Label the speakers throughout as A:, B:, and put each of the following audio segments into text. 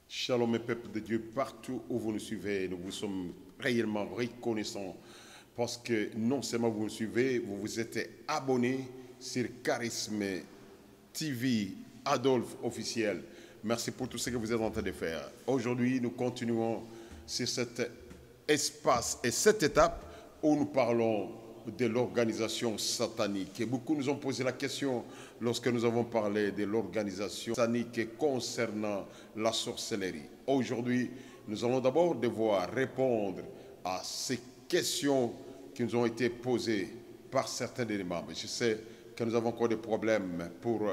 A: Shalom, mes peuples de Dieu, partout où vous nous suivez, nous vous sommes réellement reconnaissants parce que non seulement vous nous suivez, vous vous êtes abonnés sur Charisme TV Adolphe officiel. Merci pour tout ce que vous êtes en train de faire. Aujourd'hui, nous continuons sur cet espace et cette étape où nous parlons de l'organisation satanique. Et beaucoup nous ont posé la question lorsque nous avons parlé de l'organisation satanique concernant la sorcellerie. Aujourd'hui, nous allons d'abord devoir répondre à ces questions qui nous ont été posées par certains des membres. Je sais que nous avons encore des problèmes pour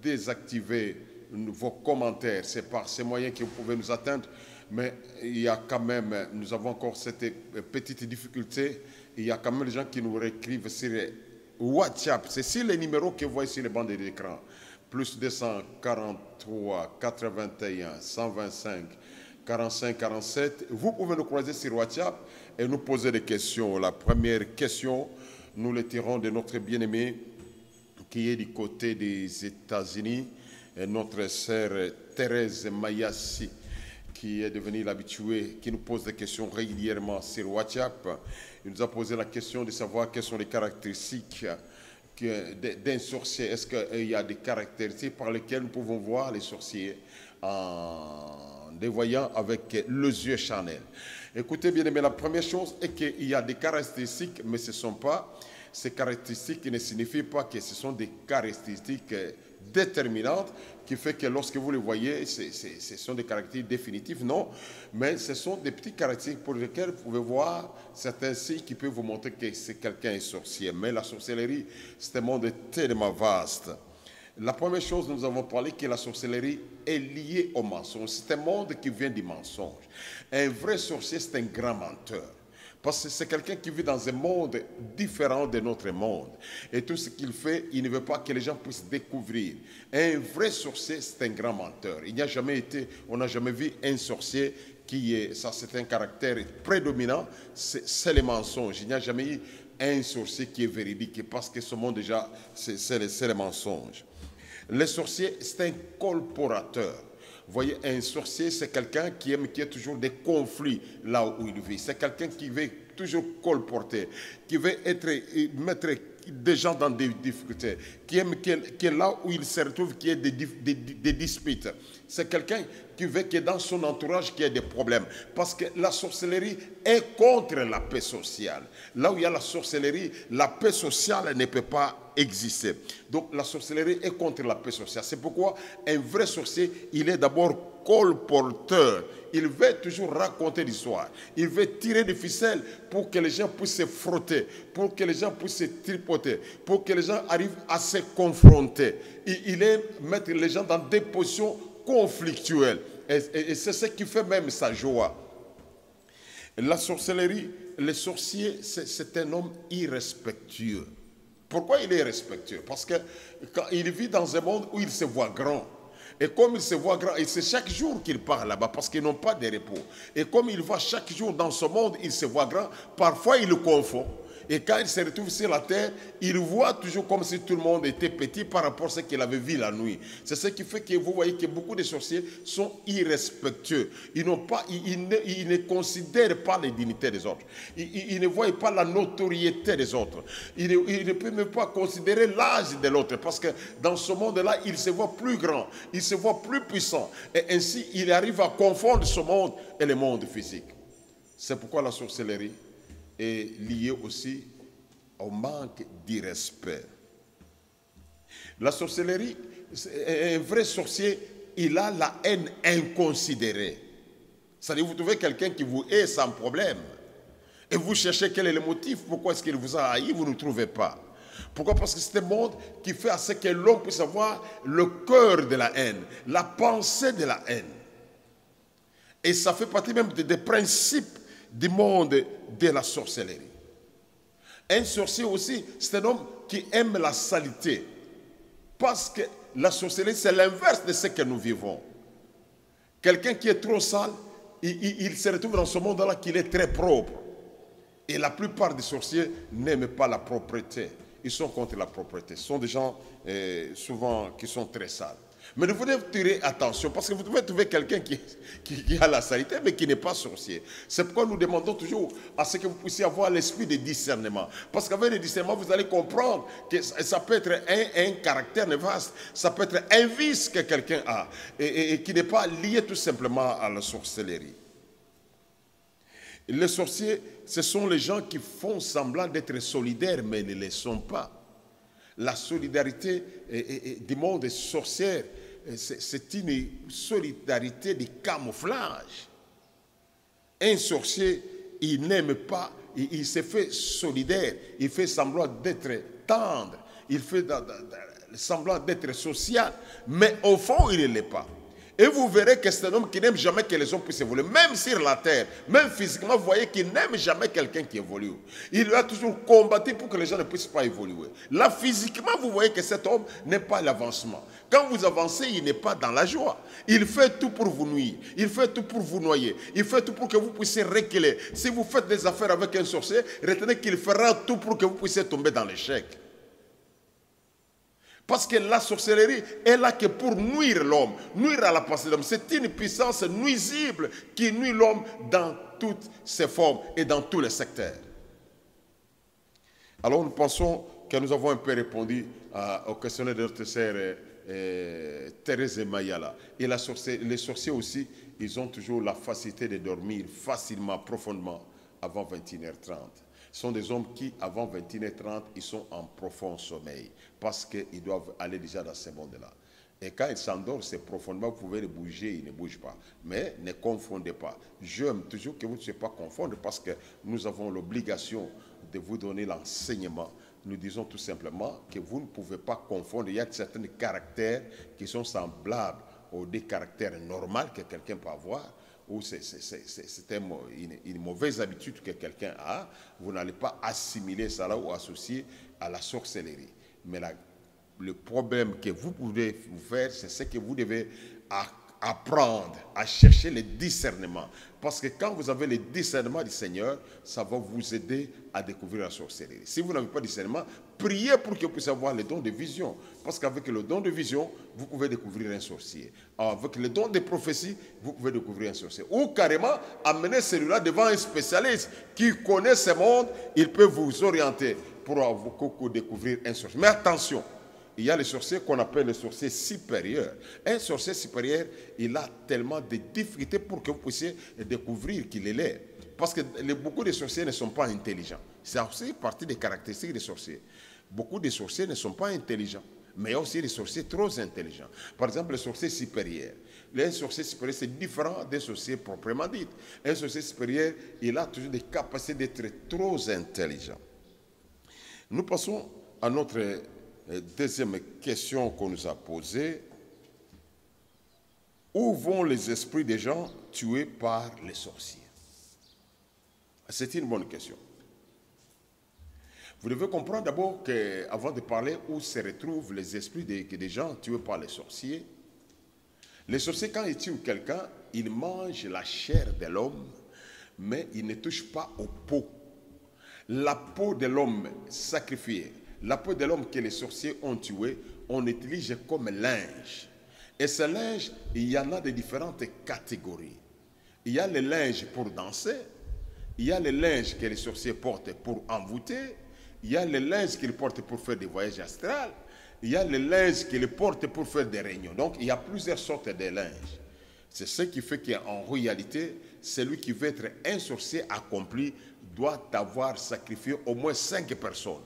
A: désactiver vos commentaires. C'est par ces moyens que vous pouvez nous atteindre, mais il y a quand même, nous avons encore cette petite difficulté. Il y a quand même des gens qui nous écrivent sur WhatsApp. C'est sur les numéros que vous voyez sur les bandes d'écran. Plus 243 81 125 45 47. Vous pouvez nous croiser sur WhatsApp et nous poser des questions. La première question, nous le tirons de notre bien-aimé qui est du côté des États-Unis, notre sœur Thérèse Mayassi, qui est devenue l'habituée, qui nous pose des questions régulièrement sur WhatsApp. Il nous a posé la question de savoir quelles sont les caractéristiques d'un sorcier. Est-ce qu'il y a des caractéristiques par lesquelles nous pouvons voir les sorciers en les voyant avec les yeux charnels? Écoutez bien, mais la première chose est qu'il y a des caractéristiques, mais ce ne sont pas ces caractéristiques qui ne signifient pas que ce sont des caractéristiques déterminantes qui fait que lorsque vous les voyez, ce sont des caractéristiques définitives, non, mais ce sont des petites caractéristiques pour lesquelles vous pouvez voir certains signes qui peuvent vous montrer que c'est quelqu'un est sorcier. Mais la sorcellerie, c'est un monde tellement vaste. La première chose, nous avons parlé que la sorcellerie est liée au mensonge. C'est un monde qui vient du mensonge. Un vrai sorcier, c'est un grand menteur. Parce que c'est quelqu'un qui vit dans un monde différent de notre monde. Et tout ce qu'il fait, il ne veut pas que les gens puissent découvrir. Un vrai sorcier, c'est un grand menteur. Il n'y a jamais été, on n'a jamais vu un sorcier qui est, ça c'est un caractère prédominant, c'est les mensonges. Il n'y a jamais eu un sorcier qui est véridique parce que ce monde déjà, c'est les mensonges. Le sorcier, c'est un colporateur. Vous voyez, un sorcier, c'est quelqu'un qui aime qu'il y ait toujours des conflits là où il vit. C'est quelqu'un qui veut toujours colporter, qui veut mettre des gens dans des difficultés, qui aime que là où il se retrouve, qu'il y ait des disputes. C'est quelqu'un qui veut que dans son entourage, qu'il y ait des problèmes. Parce que la sorcellerie est contre la paix sociale. Là où il y a la sorcellerie, la paix sociale ne peut pas exister. Donc la sorcellerie est contre la paix sociale. C'est pourquoi un vrai sorcier, il est d'abord colporteur. Il veut toujours raconter l'histoire. Il veut tirer des ficelles pour que les gens puissent se frotter, pour que les gens puissent se tripoter, pour que les gens arrivent à se confronter. Il aime mettre les gens dans des positions conflictuelles. Et c'est ce qui fait même sa joie. La sorcellerie, le sorcier, c'est un homme irrespectueux. Pourquoi il est respectueux? Parce qu'il vit dans un monde où il se voit grand. Et comme il se voit grand, et c'est chaque jour qu'il part là-bas, parce qu'ils n'ont pas de repos. Et comme il va chaque jour dans ce monde, il se voit grand, parfois il le confond. Et quand il se retrouve sur la terre, il voit toujours comme si tout le monde était petit par rapport à ce qu'il avait vu la nuit. C'est ce qui fait que vous voyez que beaucoup de sorciers sont irrespectueux. Ils ne considèrent pas les dignités des autres. Ils ne voient pas la notoriété des autres. Ils ne peuvent même pas considérer l'âge de l'autre. Parce que dans ce monde-là, il se voit plus grand. Il se voit plus puissant. Et ainsi, il arrive à confondre ce monde et le monde physique. C'est pourquoi la sorcellerie est lié aussi au manque d'irrespect. La sorcellerie, un vrai sorcier, il a la haine inconsidérée. C'est-à-dire, vous trouvez quelqu'un qui vous hait sans problème. Et vous cherchez quel est le motif, pourquoi est-ce qu'il vous a haï, vous ne trouvez pas. Pourquoi? Parce que c'est un monde qui fait à ce que l'homme puisse avoir le cœur de la haine, la pensée de la haine. Et ça fait partie même des principes du monde de la sorcellerie. Un sorcier aussi, c'est un homme qui aime la saleté. Parce que la sorcellerie, c'est l'inverse de ce que nous vivons. Quelqu'un qui est trop sale, il se retrouve dans ce monde-là qu'il est très propre. Et la plupart des sorciers n'aiment pas la propreté. Ils sont contre la propreté. Ce sont des gens souvent qui sont très sales. Mais vous devez tirer attention parce que vous devez trouver quelqu'un qui a la saleté mais qui n'est pas sorcier. C'est pourquoi nous demandons toujours à ce que vous puissiez avoir l'esprit de discernement. Parce qu'avec le discernement, vous allez comprendre que ça peut être un caractère néfaste, ça peut être un vice que quelqu'un a et qui n'est pas lié tout simplement à la sorcellerie. Les sorciers, ce sont les gens qui font semblant d'être solidaires mais ne le sont pas. La solidarité du monde des sorcières, c'est une solidarité de camouflage. Un sorcier, il n'aime pas, il se fait solidaire, il fait semblant d'être tendre, il fait semblant d'être social, mais au fond, il ne l'est pas. Et vous verrez que c'est un homme qui n'aime jamais que les hommes puissent évoluer. Même sur la terre, même physiquement, vous voyez qu'il n'aime jamais quelqu'un qui évolue. Il va toujours combattre pour que les gens ne puissent pas évoluer. Là, physiquement, vous voyez que cet homme n'est pas l'avancement. Quand vous avancez, il n'est pas dans la joie. Il fait tout pour vous nuire. Il fait tout pour vous noyer. Il fait tout pour que vous puissiez reculer. Si vous faites des affaires avec un sorcier, retenez qu'il fera tout pour que vous puissiez tomber dans l'échec. Parce que la sorcellerie est là que pour nuire l'homme, nuire à la pensée de l'homme. C'est une puissance nuisible qui nuit l'homme dans toutes ses formes et dans tous les secteurs. Alors nous pensons que nous avons un peu répondu au questionnaire de notre sœur Thérèse Mayala. Et les sorciers aussi, ils ont toujours la facilité de dormir facilement, profondément, avant 21h30. Ce sont des hommes qui, avant 21h30, ils sont en profond sommeil parce qu'ils doivent aller déjà dans ce monde-là. Et quand ils s'endorment, c'est profondément, vous pouvez les bouger, ils ne bougent pas. Mais ne confondez pas. J'aime toujours que vous ne soyez pas confondre parce que nous avons l'obligation de vous donner l'enseignement. Nous disons tout simplement que vous ne pouvez pas confondre. Il y a certains caractères qui sont semblables aux des caractères normaux que quelqu'un peut avoir, ou c'est une mauvaise habitude que quelqu'un a, vous n'allez pas assimiler ça là ou associer à la sorcellerie. Mais le problème que vous pouvez vous faire, c'est ce que vous devez apprendre à chercher le discernement. Parce que quand vous avez le discernement du Seigneur, ça va vous aider à découvrir la sorcellerie. Si vous n'avez pas de discernement, priez pour que vous puissiez avoir le don de vision. Parce qu'avec le don de vision, vous pouvez découvrir un sorcier. Avec le don de prophétie, vous pouvez découvrir un sorcier. Ou carrément, amener celui-là devant un spécialiste qui connaît ce monde, il peut vous orienter pour découvrir un sorcier. Mais attention, il y a les sorciers qu'on appelle les sorciers supérieurs. Un sorcier supérieur, il a tellement de difficultés pour que vous puissiez découvrir qu'il est là. Parce que beaucoup de sorciers ne sont pas intelligents. C'est aussi partie des caractéristiques des sorciers. Beaucoup de sorciers ne sont pas intelligents. Mais il y a aussi des sorciers trop intelligents. Par exemple, les sorciers supérieurs. Un sorcier supérieur, c'est différent d'un sorcier proprement dit. Un sorcier supérieur, il a toujours des capacités d'être trop intelligent. Nous passons à notre deuxième question qu'on nous a posée. Où vont les esprits des gens tués par les sorciers? C'est une bonne question. Vous devez comprendre d'abord qu'avant de parler où se retrouvent les esprits des gens tués par les sorciers, quand ils tuent quelqu'un, ils mangent la chair de l'homme, mais ils ne touchent pas aux peaux. La peau de l'homme sacrifié, la peau de l'homme que les sorciers ont tué, on utilise comme linge. Et ce linge, il y en a de différentes catégories. Il y a le linge pour danser, il y a le linge que les sorciers portent pour envoûter, il y a le linge qu'ils portent pour faire des voyages astrales, il y a le linge qu'ils portent pour faire des réunions. Donc, il y a plusieurs sortes de linge. C'est ce qui fait qu'en réalité, celui qui veut être un sorcier accompli doit avoir sacrifié au moins 5 personnes.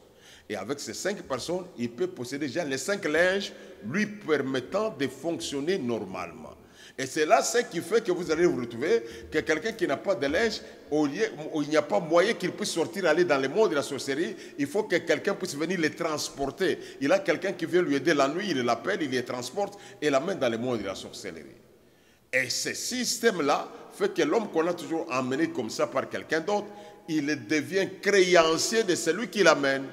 A: Et avec ces 5 personnes, il peut posséder déjà les 5 linges lui permettant de fonctionner normalement. Et c'est là ce qui fait que vous allez vous retrouver que quelqu'un qui n'a pas de linge, il n'y a pas moyen qu'il puisse sortir, aller dans le monde de la sorcellerie. Il faut que quelqu'un puisse venir les transporter. Il a quelqu'un qui vient lui aider la nuit, il l'appelle, il les transporte et l'amène dans le monde de la sorcellerie. Et ce système-là fait que l'homme qu'on a toujours emmené comme ça par quelqu'un d'autre, il devient créancier de celui qui l'amène.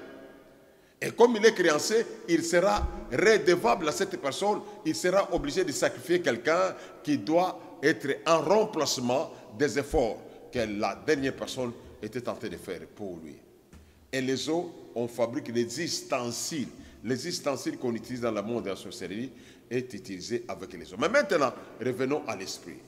A: Et comme il est créancier, il sera redevable à cette personne, il sera obligé de sacrifier quelqu'un qui doit être en remplacement des efforts que la dernière personne était tentée de faire pour lui. Et les autres, on fabrique des ustensiles, Les ustensiles qu'on utilise dans le monde de la sorcellerie est utilisé avec les hommes. Mais maintenant, revenons à l'esprit.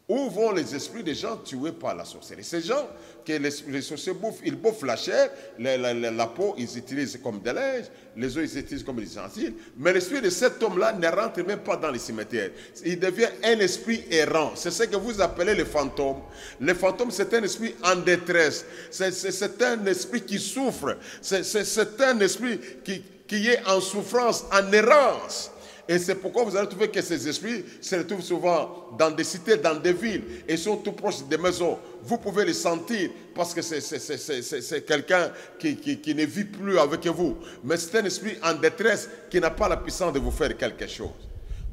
A: Où vont les esprits des gens tués par la sorcellerie? Ces gens que les sorciers bouffent, ils bouffent la chair, la peau, ils utilisent comme de linge, les os, ils utilisent comme des ustensiles. Mais l'esprit de cet homme-là ne rentre même pas dans les cimetières. Il devient un esprit errant. C'est ce que vous appelez les fantômes. Les fantômes, c'est un esprit en détresse. C'est un esprit qui souffre. C'est un esprit qui est en souffrance, en errance. Et c'est pourquoi vous allez trouver que ces esprits se retrouvent souvent dans des cités, dans des villes, et sont tout proches des maisons. Vous pouvez les sentir parce que c'est quelqu'un qui ne vit plus avec vous. Mais c'est un esprit en détresse qui n'a pas la puissance de vous faire quelque chose.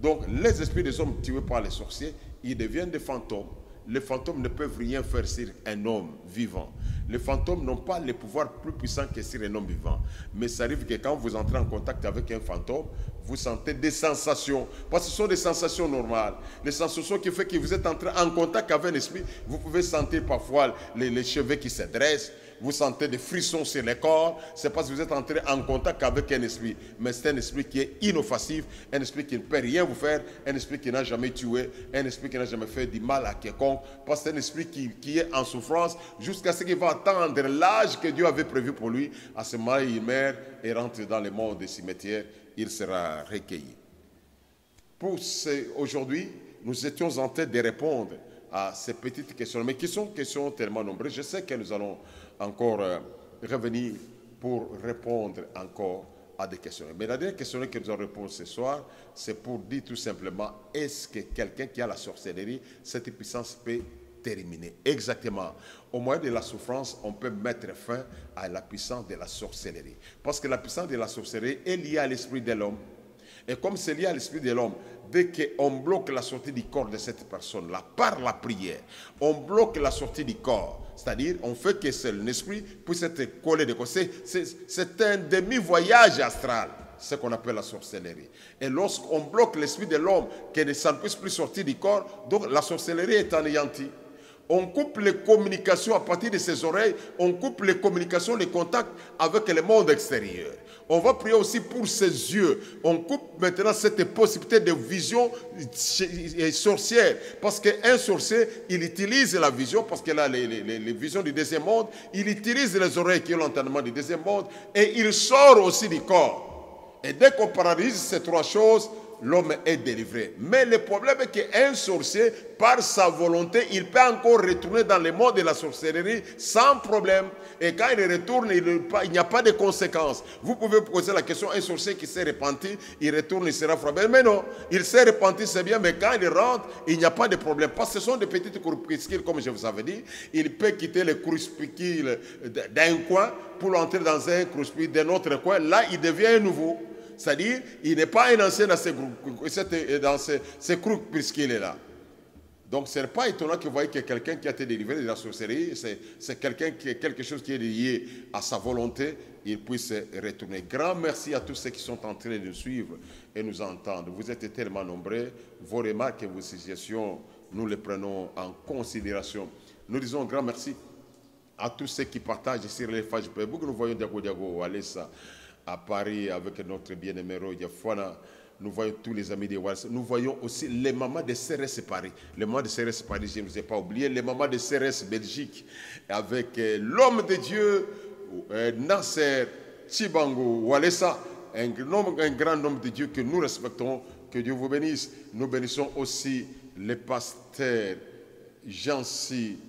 A: Donc les esprits des hommes tués par les sorciers, ils deviennent des fantômes. Les fantômes ne peuvent rien faire sur un homme vivant. Les fantômes n'ont pas le pouvoir plus puissant que sur un homme vivant. Mais ça arrive que quand vous entrez en contact avec un fantôme, vous sentez des sensations. Parce que ce sont des sensations normales. Les sensations qui font que vous êtes entré en contact avec un esprit. Vous pouvez sentir parfois les cheveux qui se dressent. Vous sentez des frissons sur le corps. C'est parce que vous êtes entré en contact avec un esprit. Mais c'est un esprit qui est inoffensif. Un esprit qui ne peut rien vous faire. Un esprit qui n'a jamais tué. Un esprit qui n'a jamais fait du mal à quiconque. Parce que c'est un esprit qui est en souffrance jusqu'à ce qu'il va attendre l'âge que Dieu avait prévu pour lui. À ce moment-là, il meurt et rentre dans le monde des cimetières. Il sera recueilli. Pour aujourd'hui, nous étions en train de répondre à ces petites questions, mais qui sont questions tellement nombreuses. Je sais que nous allons encore revenir pour répondre encore à des questions. Mais la dernière question que nous allons répondre ce soir, c'est pour dire tout simplement, est-ce que quelqu'un qui a la sorcellerie, cette puissance peut terminer? Exactement. Au moyen de la souffrance, on peut mettre fin à la puissance de la sorcellerie. Parce que la puissance de la sorcellerie est liée à l'esprit de l'homme. Et comme c'est lié à l'esprit de l'homme, dès qu'on bloque la sortie du corps de cette personne-là par la prière, on bloque la sortie du corps. C'est-à-dire, on fait que seul l'esprit puisse être collé de corps. C'est un demi-voyage astral, ce qu'on appelle la sorcellerie. Et lorsqu'on bloque l'esprit de l'homme, que ça ne puisse plus sortir du corps, donc la sorcellerie est anéantie. On coupe les communications à partir de ses oreilles, on coupe les communications, les contacts avec le monde extérieur. On va prier aussi pour ses yeux. On coupe maintenant cette possibilité de vision sorcière. Parce qu'un sorcier, il utilise la vision, parce qu'il a les visions du deuxième monde, il utilise les oreilles qui ont l'entendement du deuxième monde, et il sort aussi du corps. Et dès qu'on paralyse ces trois choses, l'homme est délivré. Mais le problème est qu'un sorcier, par sa volonté, il peut encore retourner dans le monde de la sorcellerie sans problème. Et quand il retourne, il n'y a pas de conséquences. Vous pouvez poser la question, un sorcier qui s'est repenti, il retourne, il sera frappé. Mais non, il s'est repenti, c'est bien, mais quand il rentre, il n'y a pas de problème. Parce que ce sont des petites crépuscules, comme je vous avais dit. Il peut quitter les crépuscules d'un coin pour entrer dans un crépuscule d'un autre coin. Là, il devient un nouveau. C'est-à-dire, il n'est pas un ancien dans ces crépuscules-là. Donc, ce n'est pas étonnant que vous voyez que quelqu'un qui a été délivré de la sorcellerie, c'est quelque chose qui est lié à sa volonté, il puisse retourner. Grand merci à tous ceux qui sont en train de nous suivre et nous entendre. Vous êtes tellement nombreux. Vos remarques et vos suggestions, nous les prenons en considération. Nous disons grand merci à tous ceux qui partagent sur les pages Facebook. Nous voyons Diago Alessa à Paris avec notre bien-aimé Roy Fouana. Nous voyons tous les amis de Wallis. Nous voyons aussi les mamans de CRS Paris. Les mamans de CRS Paris, je ne vous ai pas oublié. Les mamans de CRS Belgique avec l'homme de Dieu, Nasser Chibango Walesa, un grand homme de Dieu que nous respectons. Que Dieu vous bénisse. Nous bénissons aussi les pasteurs Jancy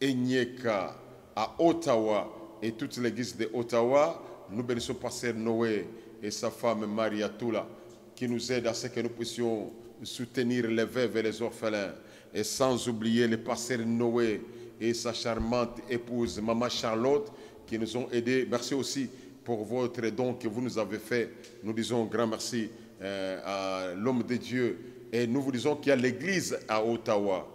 A: Enyeka à Ottawa et toute l'église de Ottawa. Nous bénissons pasteur Noé et sa femme Maria Toula qui nous aident à ce que nous puissions soutenir les veuves et les orphelins. Et sans oublier le pasteur Noé et sa charmante épouse Maman Charlotte qui nous ont aidés. Merci aussi pour votre don que vous nous avez fait. Nous disons grand merci à l'homme de Dieu. Et nous vous disons qu'il y a l'église à Ottawa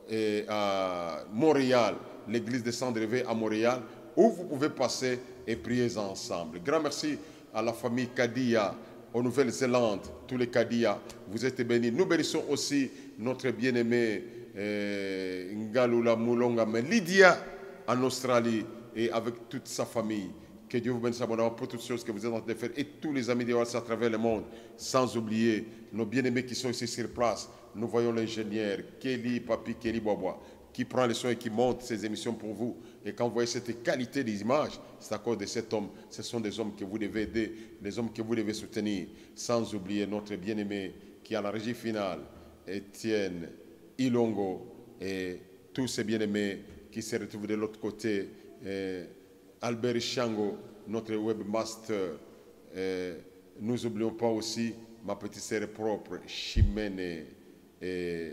A: et à Montréal, l'église de Saint-André à Montréal, où vous pouvez passer et prier ensemble. Grand merci à la famille Kadia, en Nouvelle-Zélande, tous les Kadia, vous êtes bénis. Nous bénissons aussi notre bien-aimé Ngalula Moulonga, mais Lydia en Australie et avec toute sa famille. Que Dieu vous bénisse abondamment pour toutes choses que vous êtes en train de faire et tous les amis d'Ewas à travers le monde, sans oublier nos bien-aimés qui sont ici sur place. Nous voyons l'ingénieur Kelly, Papi Kelly Bobois, qui prend les soins et qui monte ces émissions pour vous. Et quand vous voyez cette qualité des images, c'est à cause de cet homme. Ce sont des hommes que vous devez aider, des hommes que vous devez soutenir, sans oublier notre bien-aimé qui est à la régie finale, Étienne Ilongo, et tous ces bien-aimés qui se retrouvent de l'autre côté, Albert Chango, notre webmaster. Nous n'oublions pas aussi ma petite sœur propre, Chimène, et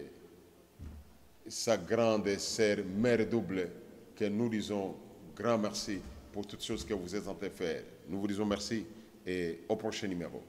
A: sa grande sœur, mère double, que nous disons grand merci pour toutes choses que vous êtes en train de faire. Nous vous disons merci et au prochain numéro.